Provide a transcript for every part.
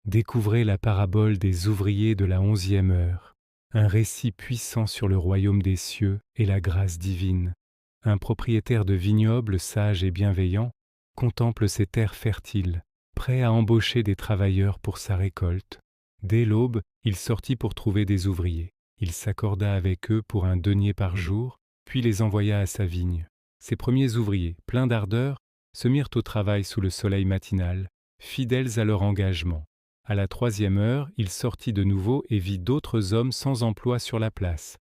Découvrez la parabole des ouvriers de la 11e heure, un récit puissant sur le royaume des cieux et la grâce divine. Un propriétaire de vignoble sage et bienveillant contemple ses terres fertiles, prêt à embaucher des travailleurs pour sa récolte. Dès l'aube, il sortit pour trouver des ouvriers. Il s'accorda avec eux pour un denier par jour, puis les envoya à sa vigne. Ses premiers ouvriers, pleins d'ardeur, se mirent au travail sous le soleil matinal, fidèles à leur engagement. À la 3e heure, il sortit de nouveau et vit d'autres hommes sans emploi sur la place.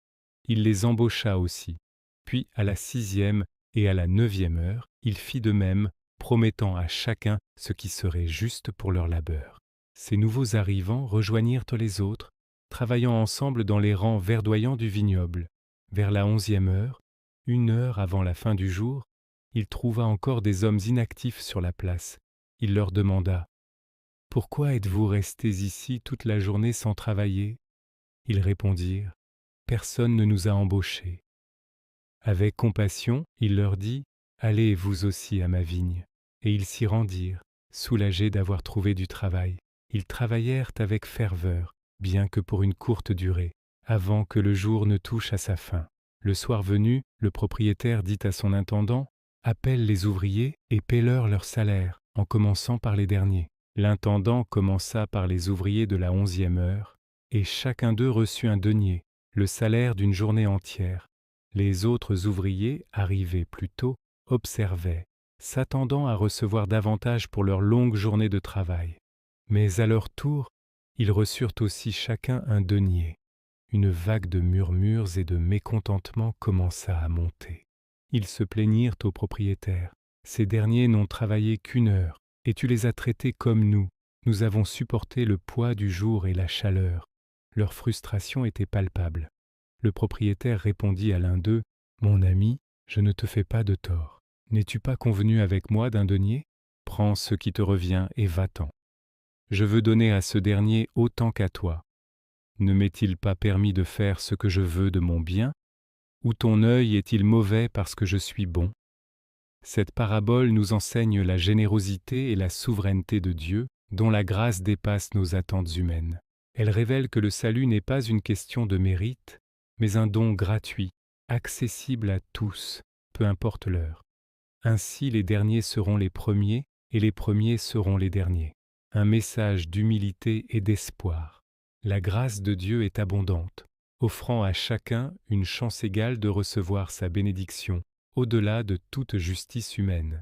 Il les embaucha aussi. Puis, à la 6e et à la 9e heure, il fit de même, promettant à chacun ce qui serait juste pour leur labeur. Ces nouveaux arrivants rejoignirent les autres, travaillant ensemble dans les rangs verdoyants du vignoble. Vers la 11e heure, 1 heure avant la fin du jour, il trouva encore des hommes inactifs sur la place. Il leur demanda: « Pourquoi êtes-vous restés ici toute la journée sans travailler ?» Ils répondirent: « Personne ne nous a embauchés. » Avec compassion, il leur dit: « Allez vous aussi à ma vigne. » Et ils s'y rendirent, soulagés d'avoir trouvé du travail. Ils travaillèrent avec ferveur, bien que pour une courte durée, avant que le jour ne touche à sa fin. Le soir venu, le propriétaire dit à son intendant: « Appelle les ouvriers et paie-leur leur salaire, en commençant par les derniers. » L'intendant commença par les ouvriers de la 11e heure, et chacun d'eux reçut un denier, le salaire d'une journée entière. Les autres ouvriers, arrivés plus tôt, observaient, s'attendant à recevoir davantage pour leur longue journée de travail. Mais à leur tour, ils reçurent aussi chacun un denier. Une vague de murmures et de mécontentement commença à monter. Ils se plaignirent au propriétaire. « Ces derniers n'ont travaillé qu'1 heure, et tu les as traités comme nous. Nous avons supporté le poids du jour et la chaleur. » Leur frustration était palpable. Le propriétaire répondit à l'un d'eux: « Mon ami, je ne te fais pas de tort. N'es-tu pas convenu avec moi d'un denier? Prends ce qui te revient et va-t'en. Je veux donner à ce dernier autant qu'à toi. Ne m'est-il pas permis de faire ce que je veux de mon bien? Ou ton œil est-il mauvais parce que je suis bon ?» Cette parabole nous enseigne la générosité et la souveraineté de Dieu, dont la grâce dépasse nos attentes humaines. Elle révèle que le salut n'est pas une question de mérite, mais un don gratuit, accessible à tous, peu importe l'heure. Ainsi les derniers seront les premiers et les premiers seront les derniers. Un message d'humilité et d'espoir. La grâce de Dieu est abondante, offrant à chacun une chance égale de recevoir sa bénédiction, au-delà de toute justice humaine.